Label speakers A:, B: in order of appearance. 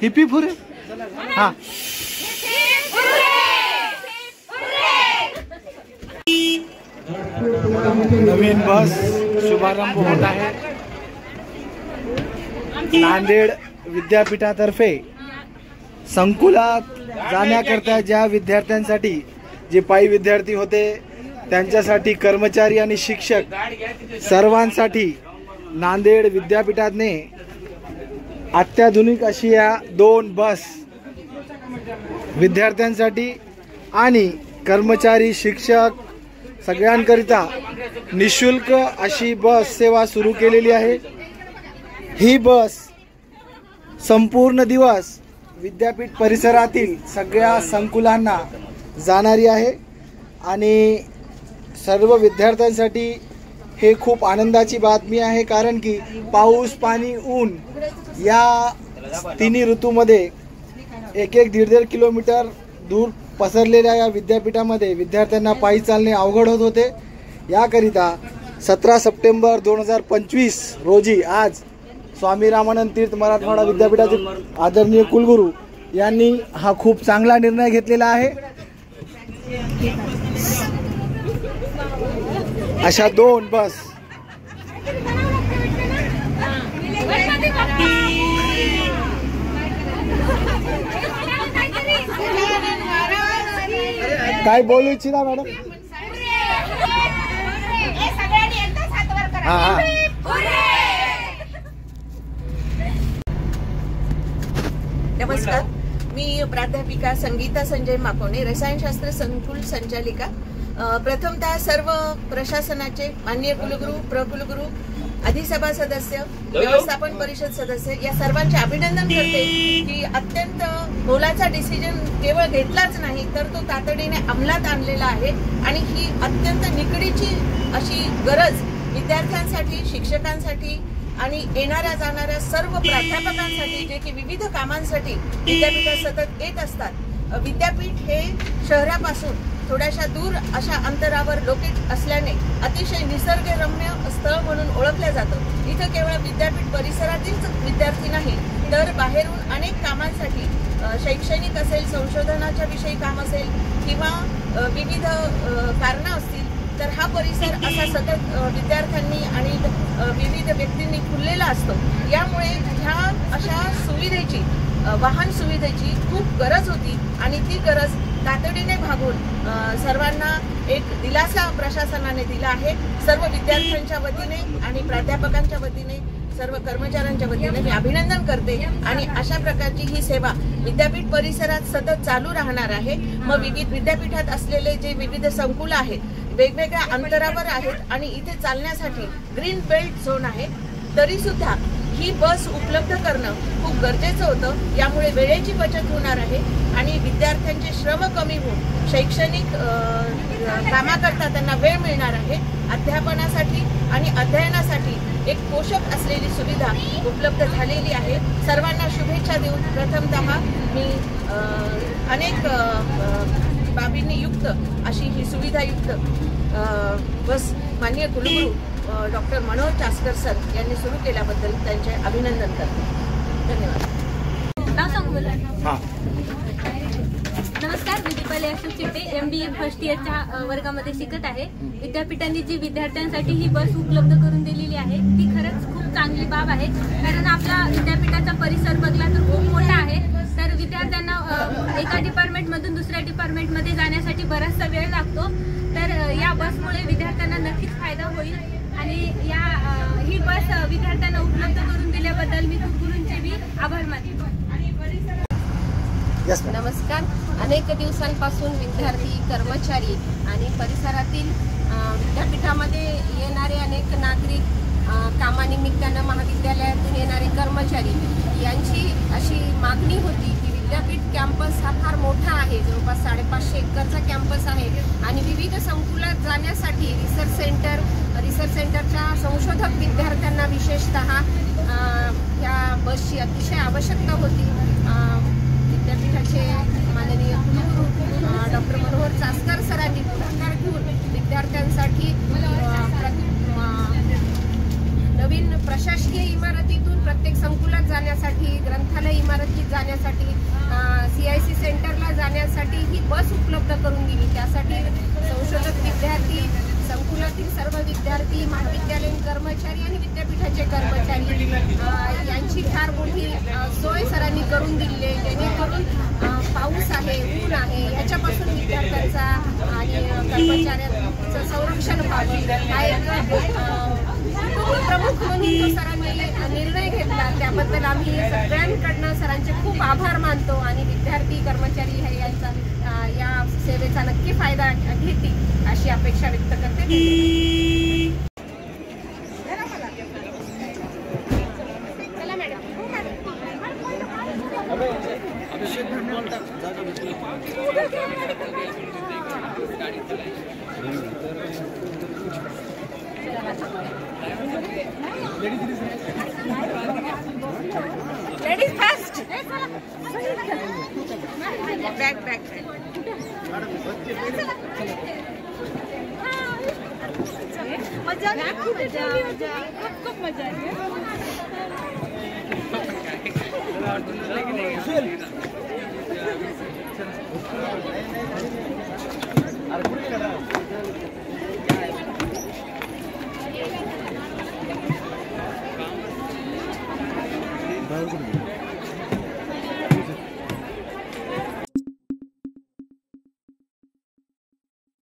A: Hippie फुरे हा नवीन बस शुभारंभ होत आहे। नांदेड विद्यापीठातर्फे संकुलात जाण्याकरता ज्या विद्यार्थ्यांसाठी जे पायी विद्यार्थी होते त्यांच्यासाठी कर्मचारी आणि शिक्षक सर्वांसाठी नांदेड विद्यापीठाने अत्याधुनिक अशी या 2 बस विद्यार्थ्यांसाठी आणि कर्मचारी शिक्षक सगळ्यांकरिता निशुल्क अशी बस सेवा सुरू केलेली आहे। ही बस संपूर्ण दिवस विद्यापीठ परिसरातील सगळ्या संकुलांना जाणारी आहे आणि सर्व विद्यार्थ्यांसाठी हे खूप आनंदाची बातमी आहे, कारण की पाऊस पाणी ऊन या तिन्ही ऋतूमध्ये 1-1.5 किलोमीटर दूर पसरलेल्या या विद्यापीठामध्ये विद्यार्थ्यांना पायी चालणे अवघड होत होते। याकरिता 17 सप्टेंबर 2025 रोजी आज स्वामी रामानंद तीर्थ मराठवाडा विद्यापीठाचे आदरणीय कुलगुरू यांनी हा खूप चांगला निर्णय घेतलेला आहे। अशा 2 बस काय बोलू इच्छिता मॅडम?
B: नमस्कार, मी प्राध्यापिका संगीता संजय माकोणे, रसायनशास्त्र संकुल संचालिका। प्रथमतः सर्व प्रशासनाचे माननीय कुलगुरू, प्रकुलगुरू, अधिसभा सदस्य, व्यवस्थापन परिषद सदस्य या सर्वांचे अभिनंदन करते की अत्यंत मोलाचा डिसिजन केवळ घेतलाच नाही तर तो तातडीने अंमलात आणलेला आहे आणि ही अत्यंत निकडीची अशी गरज विद्यार्थ्यांसाठी, शिक्षकांसाठी आणि येणाऱ्या जाणाऱ्या सर्व प्राध्यापकांसाठी जे की विविध कामांसाठी विद्यापीठात सतत येत असतात। विद्यापीठ हे शहरापासून थोड्याशा दूर अशा अंतरावर लोकेट असल्याने अतिशय निसर्गरम्य स्थळ म्हणून ओळखले जातं। इथं केवळ विद्यापीठ परिसरातील विद्यार्थी नाही तर बाहेरून अनेक कामांसाठी शैक्षणिक असेल, संशोधनाच्या विषयी काम असेल किंवा विविध कारणं असतील तर हा परिसर असा सतत विद्यार्थ्यांनी आणि विविध व्यक्तींनी खुललेला असतो। यामुळे ह्या अशा सुविधेची, वाहन सुविधेची खूप गरज होती आणि ती गरज तातडीने भागून सर्वांना एक दिलासा प्रशासनाने दिला आहे। सर्व विद्यार्थ्यांच्या वतीने आणि प्राध्यापकांच्या वतीने, सर्व कर्मचाऱ्यांच्या वतीने मी अभिनंदन करते आणि अशा प्रकारची ही सेवा विद्यापीठ परिसरात सतत चालू राहणार आहे। मग विद्यापीठात असलेले जे विविध संकुल आहेत वेगवेगळ्या अंतरावर आहेत आणि इथे चालण्यासाठी ग्रीन बेल्ट झोन आहे, तरी सुद्धा ही बस उपलब्ध करणं खूप गरजेचं होतं। यामुळे वेळेची बचत होणार आहे आणि विद्यार्थ्यांचे श्रम कमी होऊन शैक्षणिक कामाकरता त्यांना वेळ मिळणार आहे। अध्यापनासाठी आणि अध्ययनासाठी एक पोषक असलेली सुविधा उपलब्ध झालेली आहे। सर्वांना शुभेच्छा देऊन प्रथमतः मी अनेक बाबींनी युक्त अशी ही सुविधायुक्त बस माननीय कुलगुरू डॉक्टर मनोहर चास्कर सर यांनी सुरू केल्याबद्दल त्यांचे अभिनंदन करते। धन्यवाद।
C: नमस्कार, मी दीपाली अशोक चिट्टे MBA फर्स्ट इयरच्या वर्गामध्ये शिकत आहे। विद्यापीठांनी जी विद्यार्थ्यांसाठी ही बस उपलब्ध करून दिलेली आहे ती खरंच खूप चांगली बाब आहे, कारण आपला विद्यापीठाचा परिसर बघला तर खूप मोठा आहे, तर विद्यार्थ्यांना एका डिपार्टमेंटमधून दुसऱ्या डिपार्टमेंटमध्ये जाण्यासाठी बराचसा वेळ लागतो। तर या बसमुळे विद्यार्थ्यांना नक्कीच फायदा होईल आणि ही बस विद्यार्थ्यांना उपलब्ध करून दिल्याबद्दल मी गुरुंचे बी आभार मानते।
D: नमस्कार, अनेक दिवसांपासून विद्यार्थी, कर्मचारी आणि परिसरातील विद्यापीठामध्ये येणारे अनेक नागरिक, कामानिमित्तानं महाविद्यालयातून येणारे कर्मचारी यांची अशी मागणी होती की विद्यापीठ कॅम्पस हा फार मोठा आहे, जवळपास 550 एकरचा कॅम्पस आहे आणि विविध संकुलात जाण्यासाठी रिसर्च सेंटरच्या संशोधक विद्यार्थ्यांना विशेषतः या बसची अतिशय आवश्यकता होती। विद्यापीठाचे माननीय कुलगुरू डॉक्टर मनोहर चास्कर सरांनी पुढाकार घेऊन विद्यार्थ्यांसाठी नवीन प्रशासकीय इमारतीतून प्रत्येक संकुलात जाण्यासाठी ग्रंथालय इमारतीत जाण्यासाठी, CIC सेंटरला जाण्यासाठी ही बस उपलब्ध करून दिली. त्यासाठी संशोधक विद्यार्थी, संकुलातील सर्व विद्यार्थी, महाविद्यालयीन कर्मचारी आणि विद्यापीठाचे कर्मचारी यांची फार मोठी सोय सरांनी करून दिली आहे, जेणेकरून पाऊस आहे, ऊन आहे, याच्यापासून विद्यार्थ्यांचा आणि कर्मचाऱ्यांचं संरक्षण व्हावं हा एक प्रमुख म्हणून तो सरांनी निर्णय घेतला. त्याबद्दल आम्ही सगळ्यांकडनं सरांचे खूप आभार मानतो आणि विद्यार्थी कर्मचारी हे यांचा या सेवेचा नक्की फायदा घेतील अशी अपेक्षा व्यक्त करते.
B: Ladies first. बॅक मजा खूप मजा आली.